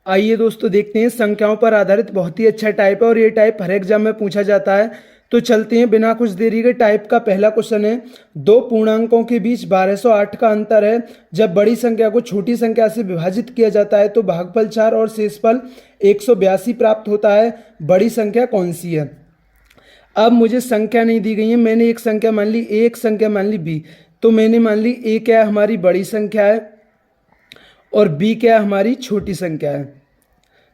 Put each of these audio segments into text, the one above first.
आइए दोस्तों देखते हैं, संख्याओं पर आधारित बहुत ही अच्छा टाइप है और ये टाइप हर एग्जाम में पूछा जाता है। तो चलते हैं बिना कुछ देरी के। टाइप का पहला क्वेश्चन है, दो पूर्णांकों के बीच 1208 का अंतर है। जब बड़ी संख्या को छोटी संख्या से विभाजित किया जाता है तो भागफल 4 और शेषफल 182 प्राप्त होता है। बड़ी संख्या कौन सी है? अब मुझे संख्या नहीं दी गई है, मैंने एक संख्या मान ली ए, एक संख्या मान ली बी। तो मैंने मान ली ए क्या है, हमारी बड़ी संख्या है, और बी क्या है, हमारी छोटी संख्या है।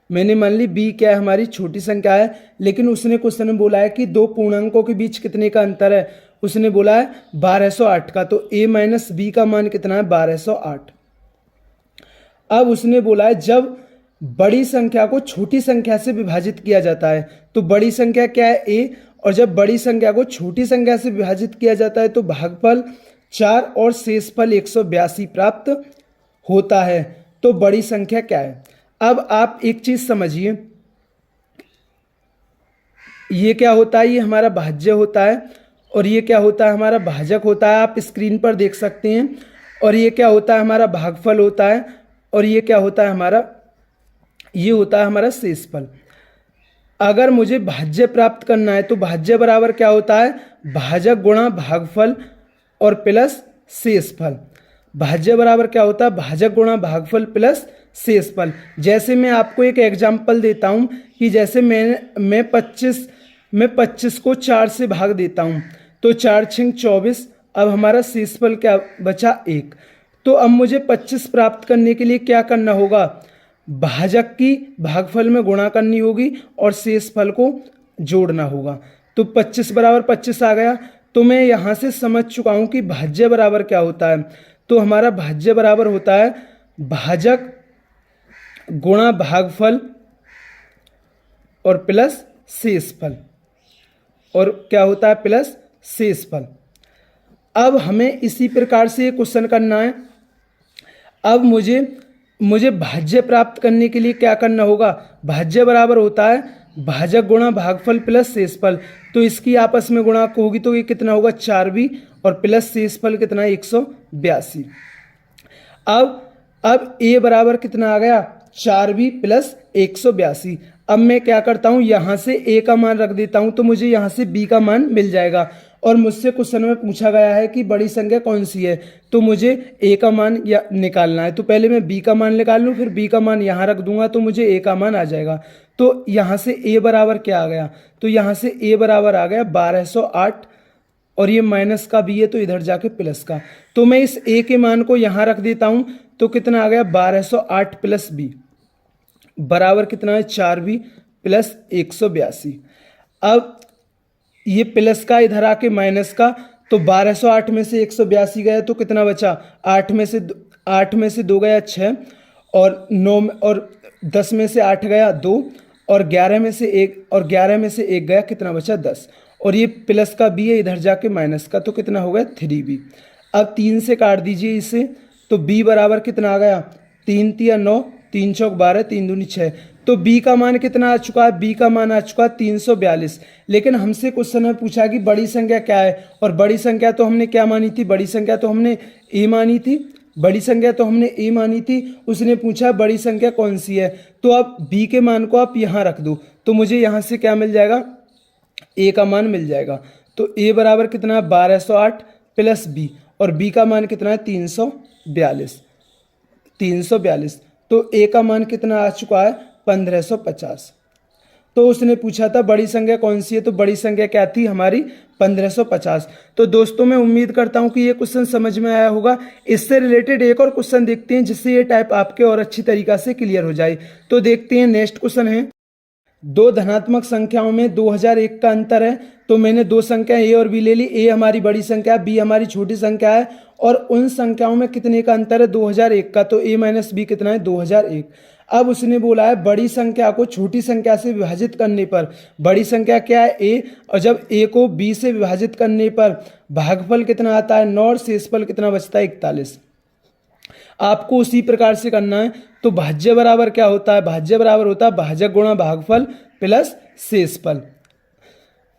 मैंने मान ली बी क्या है, हमारी छोटी संख्या है। लेकिन उसने क्वेश्चन में बोला है कि दो पूर्णांकों के बीच कितने का अंतर है। उसने बोला है 1208 का, तो a माइनस बी का मान कितना है, 1208। अब उसने बोला है जब बड़ी संख्या को छोटी संख्या से विभाजित किया जाता है, तो बड़ी संख्या क्या है, a, और जब बड़ी संख्या को छोटी संख्या से विभाजित किया जाता है तो भागफल 4 और शेषफल 182 प्राप्त होता है। तो बड़ी संख्या क्या है? अब आप एक चीज समझिए, ये क्या होता है, ये हमारा भाज्य होता है, और ये क्या होता है, हमारा भाजक होता है। आप स्क्रीन पर देख सकते हैं। और ये क्या होता है, हमारा भागफल होता है, और ये क्या होता है, हमारा ये होता है हमारा शेषफल। अगर मुझे भाज्य प्राप्त करना है तो भाज्य बराबर क्या होता है, भाजक गुणा भागफल और प्लस शेषफल। भाज्य बराबर क्या होता है, भाजक गुणा भागफल प्लस शेषफल। जैसे मैं आपको एक एग्जाम्पल देता हूं कि जैसे मैं 25 को 4 से भाग देता हूं, तो 4 छिंग 24। अब हमारा शेषफल क्या बचा, 1। तो अब मुझे 25 प्राप्त करने के लिए क्या करना होगा, भाजक की भागफल में गुणा करनी होगी और शेषफल को जोड़ना होगा। तो 25 बराबर 25 आ गया। तो मैं यहाँ से समझ चुका हूँ कि भाज्य बराबर क्या होता है। तो हमारा भाज्य बराबर होता है भाजक गुणा भागफल और प्लस शेषफल, और क्या होता है, प्लस शेषफल। अब हमें इसी प्रकार से क्वेश्चन करना है। अब मुझे भाज्य प्राप्त करने के लिए क्या करना होगा, भाज्य बराबर होता है भाजक गुणा भागफल प्लस शेषफल। तो इसकी आपस में गुणा होगी तो ये कितना होगा, 4b, और प्लस शेषफल कितना है, 182। अब a बराबर कितना आ गया, 4b प्लस 182। अब मैं क्या करता हूं, यहां से a का मान रख देता हूं, तो मुझे यहां से b का मान मिल जाएगा। और मुझसे क्वेश्चन में पूछा गया है कि बड़ी संख्या कौन सी है, तो मुझे a का मान निकालना है। तो पहले मैं b का मान निकाल लूँ, फिर b का मान यहाँ रख दूंगा, तो मुझे a का मान आ जाएगा। तो यहाँ से a बराबर क्या आ गया, तो यहाँ से a बराबर आ गया 1208, और ये माइनस का b है तो इधर जाके प्लस का। तो मैं इस a के मान को यहाँ रख देता हूँ, तो कितना आ गया, 1208 प्लस b बराबर कितना है, 4b प्लस 182। अब ये प्लस का इधर आके माइनस का, तो 1208 में से 182 गया तो कितना बचा, 8 में से 2 गया 6, और 9 और 10 में से 8 गया 2, और 11 में से 1 गया, कितना बचा, 10। और ये प्लस का b है, इधर जाके माइनस का, तो कितना हो गया, 3b। अब 3 से काट दीजिए इसे, तो b बराबर कितना आ गया, 3 तिया 9, 3 चौक 12, 3 दूनी 6। तो b का मान कितना आ चुका है, b का मान आ चुका है 342। लेकिन हमसे क्वेश्चन में पूछा कि बड़ी संख्या क्या है, और बड़ी संख्या तो हमने क्या मानी थी, बड़ी संख्या तो हमने a मानी थी, बड़ी संख्या तो हमने a मानी थी। उसने पूछा बड़ी संख्या कौन सी है, तो अब b के मान को आप यहाँ रख दो, तो मुझे यहाँ से क्या मिल जाएगा, a का मान मिल जाएगा। तो a बराबर कितना है, 1208 प्लस b, और b का मान कितना है, 342। तो a का मान कितना आ चुका है, 1550। तो उसने पूछा था बड़ी संख्या कौन सी है, तो बड़ी संख्या क्या थी, हमारी 1550। तो दोस्तों मैं उम्मीद करता हूं कि ये क्वेश्चन समझ में आया होगा। इससे रिलेटेड एक और क्वेश्चन देखते हैं जिससे ये टाइप आपके और अच्छी तरीका से क्लियर हो जाए। तो देखते हैं, नेक्स्ट क्वेश्चन है, दो धनात्मक संख्याओं में 2001 का अंतर है। तो मैंने दो संख्या a और b ले ली, a हमारी बड़ी संख्या, b हमारी छोटी संख्या है, और उन संख्याओं में कितने का अंतर है, 2001 का। तो a माइनस b कितना है, 2001। अब उसने बोला है बड़ी संख्या को छोटी संख्या से विभाजित करने पर, बड़ी संख्या क्या है, a, और जब a को b से विभाजित करने पर भागफल कितना आता है, 9, और शेषफल कितना बचता है, 41। आपको उसी प्रकार से करना है। तो भाज्य बराबर क्या होता है, भाज्य बराबर होता है भाजक गुणा भागफल प्लस शेषफल।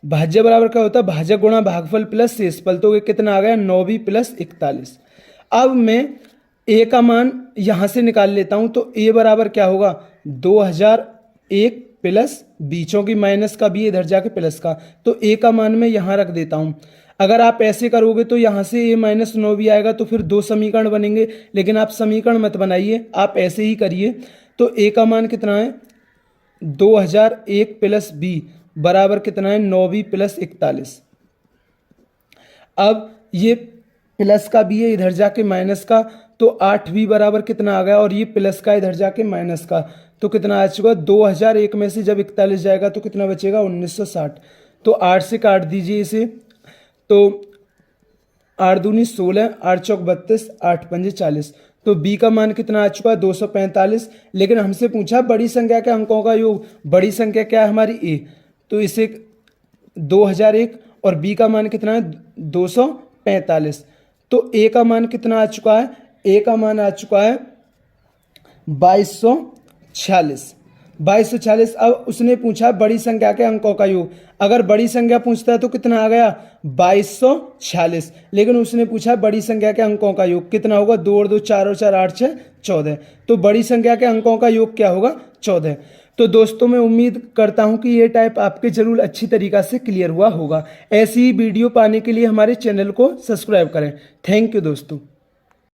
भाज्य बराबर क्या होता है, भाजक गुणा भागफल प्लस शेषफल। तो ये कितना आ गया, 9b प्लस 41। अब मैं ए का मान यहाँ से निकाल लेता हूँ तो ए बराबर क्या होगा 2001 प्लस बीचों की माइनस का भी इधर जाके प्लस का, तो ए का मान मैं यहाँ रख देता हूँ। अगर आप ऐसे करोगे तो यहाँ से ए -9 भी आएगा तो फिर 2 समीकरण बनेंगे, लेकिन आप समीकरण मत बनाइए, आप ऐसे ही करिए। तो ए का मान कितना है 2001 प्लस बी बराबर कितना है 9b प्लस 41। अब ये प्लस का भी है इधर जाके माइनस का, तो 8b बराबर कितना आ गया, और ये प्लस का इधर जाके माइनस का, तो कितना आ चुका 2001 में से जब 41 जाएगा तो कितना बचेगा 1960। तो 8 से काट दीजिए इसे, तो 8 दूनी 16, 8 चौक 32, 8 पंजे 40। तो b का मान कितना आ चुका है 245। लेकिन हमसे पूछा बड़ी संख्या के अंकों का योग, बड़ी संख्या क्या है हमारी a, तो इसे 2001 और b का मान कितना है 245। तो a का मान कितना आ चुका है, a का मान आ चुका है 2246। अब उसने पूछा बड़ी संख्या के अंकों का योग, अगर बड़ी संख्या पूछता है तो कितना आ गया 2246, लेकिन उसने पूछा बड़ी संख्या के अंकों का योग कितना होगा, 2 और 2 4 और 4 8 6 14। तो बड़ी संख्या के अंकों का योग क्या होगा 14। तो दोस्तों मैं उम्मीद करता हूं कि ये टाइप आपके जरूर अच्छी तरीक़ा से क्लियर हुआ होगा। ऐसी ही वीडियो पाने के लिए हमारे चैनल को सब्सक्राइब करें। थैंक यू दोस्तों।